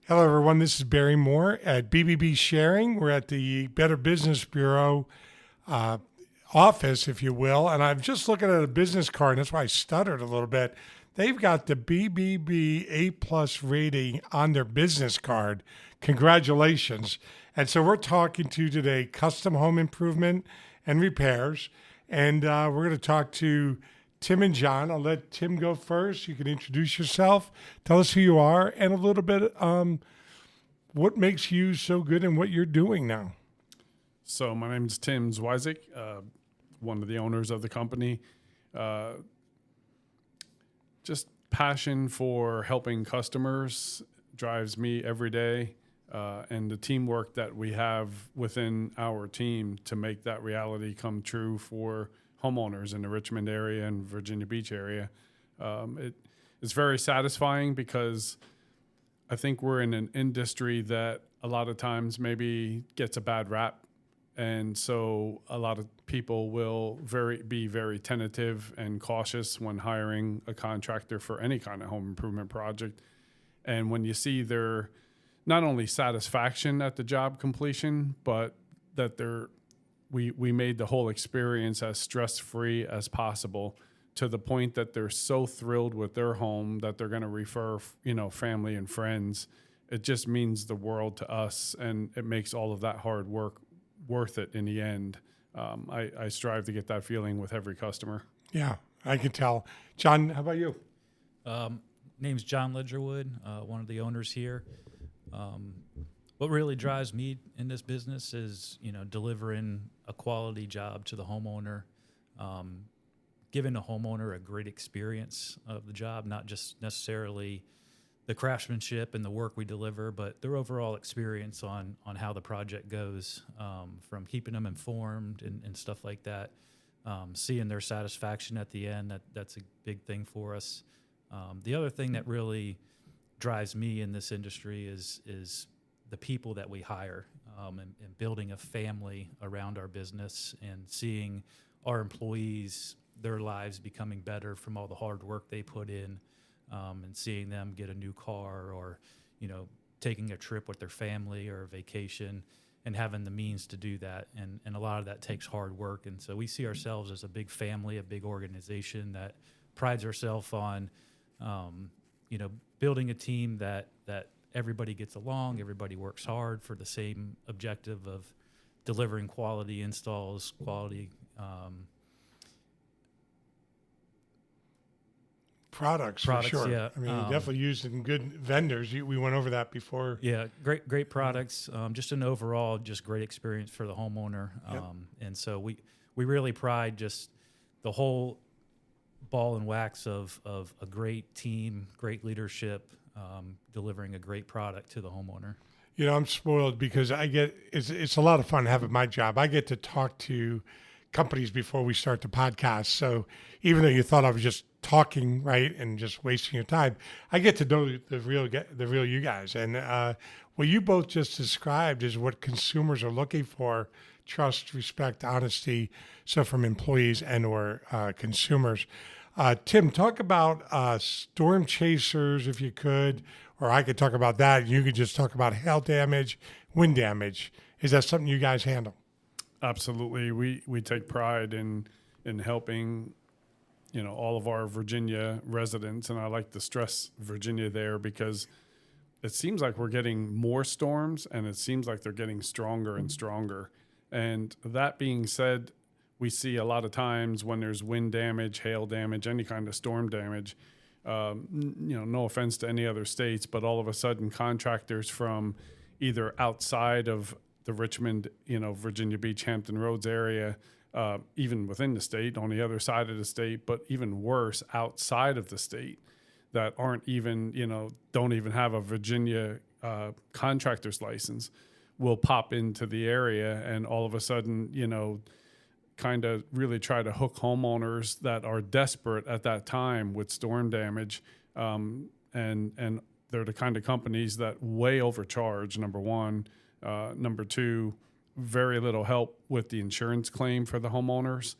Hello, everyone. This is Barry Moore at BBB Sharing. We're at the Better Business Bureau uh, office, if you will. And I'm just looking at a business card, and that's why I stuttered a little bit. They've got the BBB A plus rating on their business card. Congratulations. And so we're talking to today custom home improvement and repairs. And we're going to talk to Tim and John. I'll let Tim go first. You can introduce yourself, tell us who you are, and a little bit what makes you so good and what you're doing now. So my name is Tim Zwizik, one of the owners of the company. Just passion for helping customers drives me every day, and the teamwork that we have within our team to make that reality come true for homeowners in the Richmond area and Virginia Beach area. It's very satisfying because I think we're in an industry that a lot of times maybe gets a bad rap. And so a lot of people will be very tentative and cautious when hiring a contractor for any kind of home improvement project. And when you see their not only satisfaction at the job completion, but that we made the whole experience as stress-free as possible, to the point that they're so thrilled with their home that they're going to refer, family and friends. It just means the world to us, and it makes all of that hard work worth it in the end. I strive to get that feeling with every customer. Yeah, I can tell. John, how about you? Name's John Ledgerwood, one of the owners here. What really drives me in this business is, delivering a quality job to the homeowner, giving the homeowner a great experience of the job, not just necessarily the craftsmanship and the work we deliver, but their overall experience on how the project goes, from keeping them informed and stuff like that, seeing their satisfaction at the end. That's a big thing for us. The other thing that really drives me in this industry is the people that we hire, and building a family around our business and seeing our employees, their lives becoming better from all the hard work they put in, and seeing them get a new car or, taking a trip with their family or a vacation and having the means to do that. And a lot of that takes hard work. And so we see ourselves as a big family, a big organization that prides ourselves on, building a team that everybody gets along, everybody works hard for the same objective of delivering quality installs, quality Products, for sure. Yeah. I mean, definitely using good vendors. We went over that before. Yeah, great products. Just an overall, just great experience for the homeowner. Yep. And so we really pride just the whole ball and wax of a great team, great leadership, delivering a great product to the homeowner. I'm spoiled because it's a lot of fun having my job. I get to talk to companies before we start the podcast. So even though you thought I was just talking, right, and just wasting your time, I get to know the real you guys. And what you both just described is what consumers are looking for: trust, respect, honesty. So from employees and or consumers. Tim, talk about storm chasers, if you could, or I could talk about that. You could just talk about hail damage, wind damage. Is that something you guys handle? Absolutely. We take pride in helping, all of our Virginia residents. And I like to stress Virginia there because it seems like we're getting more storms, and it seems like they're getting stronger and stronger. And that being said, we see a lot of times when there's wind damage, hail damage, any kind of storm damage, no offense to any other states, but all of a sudden contractors from either outside of the Richmond, Virginia Beach, Hampton Roads area, even within the state, on the other side of the state, but even worse, outside of the state, that aren't even, don't even have a Virginia contractor's license, will pop into the area and all of a sudden, kind of really try to hook homeowners that are desperate at that time with storm damage. And they're the kind of companies that way overcharge, number one. Number two, very little help with the insurance claim for the homeowners.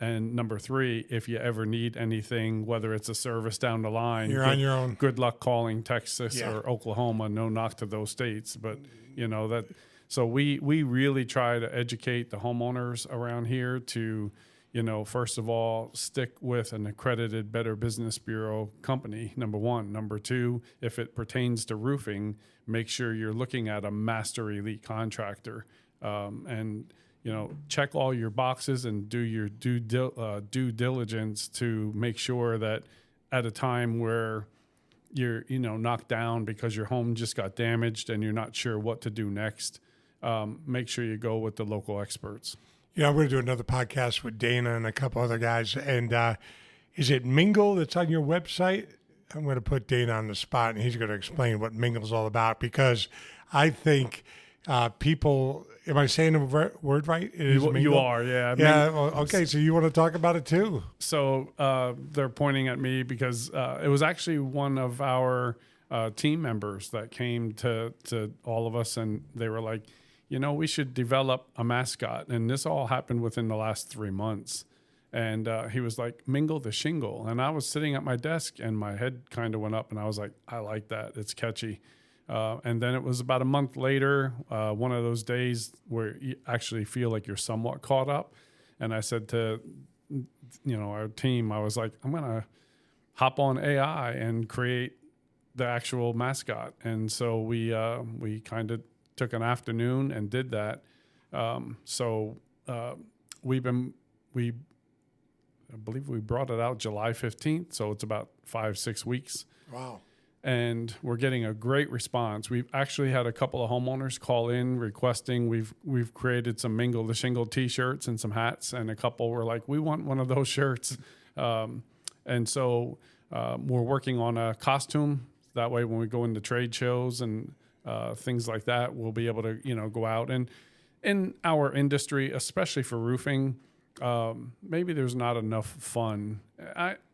And number 3, if you ever need anything, whether it's a service down the line, You're on your own. Good luck calling Texas Yeah. or Oklahoma. No knock to those states, but that. So we really try to educate the homeowners around here to, first of all, stick with an accredited Better Business Bureau company, number 1. Number 2, if it pertains to roofing, make sure you're looking at a master elite contractor, and check all your boxes and do your due diligence to make sure that at a time where you're knocked down because your home just got damaged and you're not sure what to do next, make sure you go with the local experts. I'm going to do another podcast with Dana and a couple other guys. And is it Mingle that's on your website? I'm going to put Dana on the spot, and he's going to explain what Mingle's all about, because I think people, am I saying the word right? It is You Mingle? are, yeah. Yeah. Well, okay. So you want to talk about it too? So they're pointing at me because it was actually one of our team members that came to all of us, and they were like, we should develop a mascot. And this all happened within the last 3 months. And he was like, Mingle the Shingle. And I was sitting at my desk and my head kind of went up and I was like, I like that. It's catchy. And then it was about a month later, one of those days where you actually feel like you're somewhat caught up. And I said to, our team, I was like, I'm going to hop on AI and create the actual mascot. And so we kind of took an afternoon and did that. I believe we brought it out July 15th. So it's about 5-6 weeks. Wow. And we're getting a great response. We've actually had a couple of homeowners call in requesting. We've created some Mingle the Shingle T-shirts and some hats, and a couple were like, "We want one of those shirts." And so we're working on a costume. That way, when we go into trade shows and things like that, we'll be able to go out. And in our industry, especially for roofing, maybe there's not enough fun.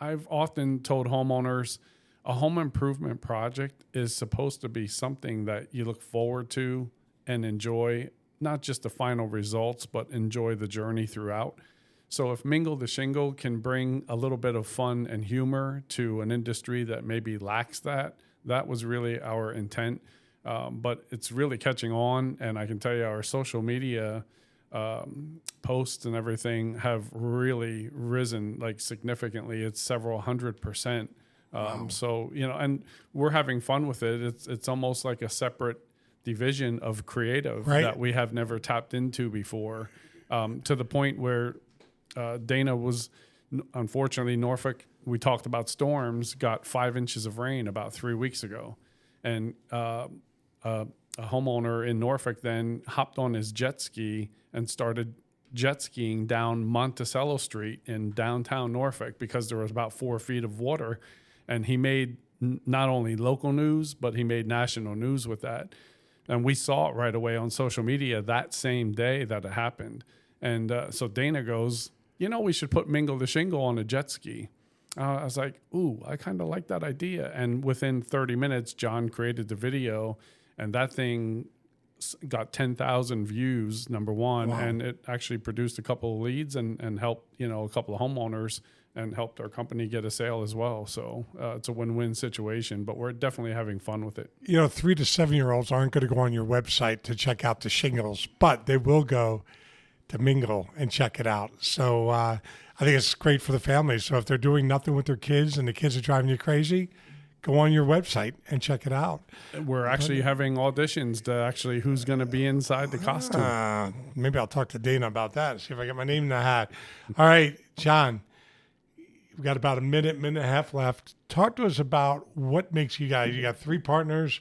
I've often told homeowners, a home improvement project is supposed to be something that you look forward to and enjoy, not just the final results, but enjoy the journey throughout. So if Mingle the Shingle can bring a little bit of fun and humor to an industry that maybe lacks that was really our intent. But it's really catching on, and I can tell you our social media posts and everything have really risen like significantly. It's several 100%. Wow. So, and we're having fun with it. It's almost like a separate division of creative that we have never tapped into before, to the point where Dana was, unfortunately, Norfolk, we talked about storms, got 5 inches of rain about 3 weeks ago. And a homeowner in Norfolk then hopped on his jet ski and started jet skiing down Monticello Street in downtown Norfolk because there was about 4 feet of water. And he made not only local news, but he made national news with that. And we saw it right away on social media that same day that it happened. And so Dana goes, we should put Mingle the Shingle on a jet ski. I was like, ooh, I kind of like that idea. And within 30 minutes, John created the video, and that thing got 10,000 views, number one. Wow. And it actually produced a couple of leads and helped, a couple of homeowners, and helped our company get a sale as well. So it's a win-win situation, but we're definitely having fun with it. 3 to 7-year-olds aren't going to go on your website to check out the shingles, but they will go to Mingle and check it out. So I think it's great for the family. So if they're doing nothing with their kids and the kids are driving you crazy, go on your website and check it out. We're actually having auditions to actually who's going to be inside the costume. Maybe I'll talk to Dana about that, see if I get my name in the hat. All right, John, we've got about a minute and a half left. Talk to us about what makes you guys, you got 3 partners,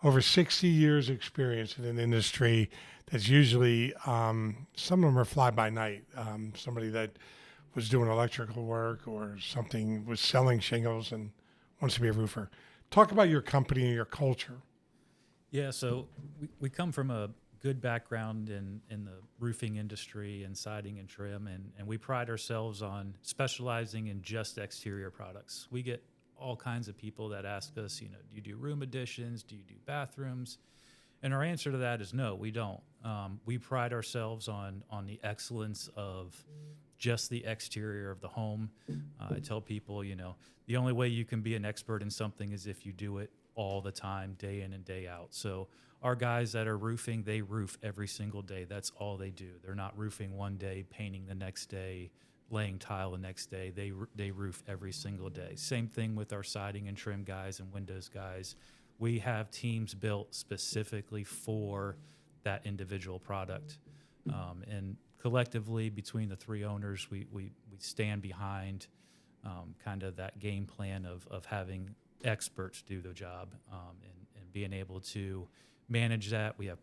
over 60 years experience in an industry that's usually, some of them are fly by night. Somebody that was doing electrical work or something, was selling shingles and wants to be a roofer. Talk about your company and your culture. Yeah, so we come from a good background in the roofing industry and siding and trim, and we pride ourselves on specializing in just exterior products. We get all kinds of people that ask us, do you do room additions? Do you do bathrooms? And our answer to that is no, we don't. We pride ourselves on the excellence of just the exterior of the home. I tell people, the only way you can be an expert in something is if you do it all the time, day in and day out. So our guys that are roofing, they roof every single day. That's all they do. They're not roofing one day, painting the next day, laying tile the next day. They roof every single day. Same thing with our siding and trim guys and windows guys. We have teams built specifically for that individual product. And collectively, between the three owners, we stand behind kind of that game plan of having experts do the job, and being able to manage that. We have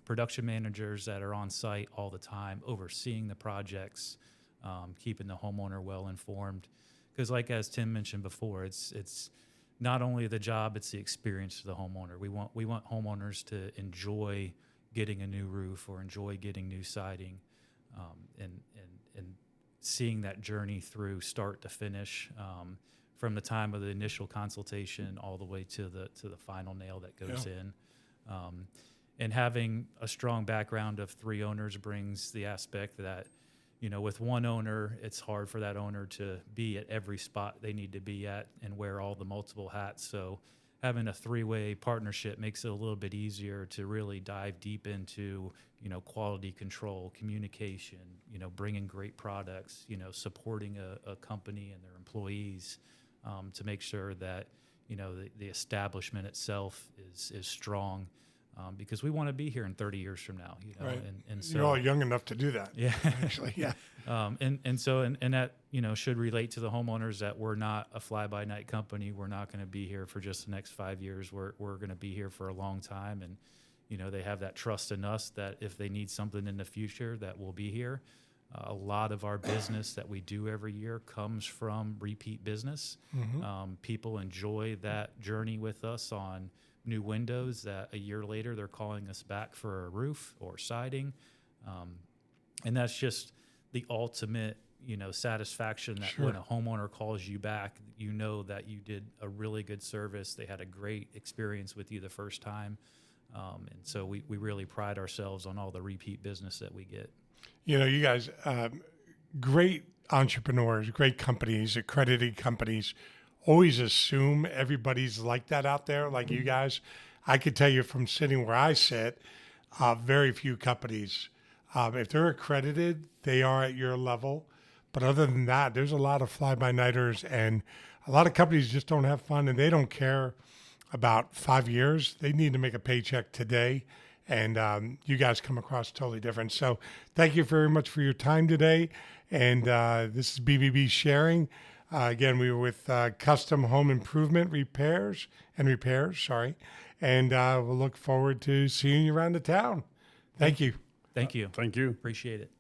production managers that are on site all the time, overseeing the projects, keeping the homeowner well informed. Because, like as Tim mentioned before, it's not only the job, it's the experience to the homeowner. We want homeowners to enjoy getting a new roof or enjoy getting new siding, and seeing that journey through start to finish, from the time of the initial consultation all the way to the final nail that goes in. And having a strong background of three owners brings the aspect that, with one owner, it's hard for that owner to be at every spot they need to be at and wear all the multiple hats. So having a three-way partnership makes it a little bit easier to really dive deep into, quality control, communication, bringing great products, supporting a company and their employees, to make sure that, the establishment itself is strong, because we want to be here in 30 years from now, Right. and so You're all young enough to do that. yeah, Actually, yeah. and that, should relate to the homeowners that we're not a fly-by-night company. We're not going to be here for just the next 5 years. We're going to be here for a long time, and, they have that trust in us that if they need something in the future, that we'll be here. A lot of our business that we do every year comes from repeat business. People enjoy that journey with us on new windows that a year later they're calling us back for a roof or siding. And that's just the ultimate, satisfaction that when a homeowner calls you back, that you did a really good service. They had a great experience with you the first time. And so we really pride ourselves on all the repeat business that we get. You guys, great entrepreneurs, great companies, accredited companies, always assume everybody's like that out there, like you guys. I could tell you from sitting where I sit, very few companies, if they're accredited, they are at your level. But other than that, there's a lot of fly-by-nighters, and a lot of companies just don't have fun, and they don't care about 5 years. They need to make a paycheck today. And you guys come across totally different. So thank you very much for your time today. And this is BBB Sharing. Again, we were with Custom Home Improvement Repairs. And we'll look forward to seeing you around the town. Thank you. Thank you. Thank you. Appreciate it.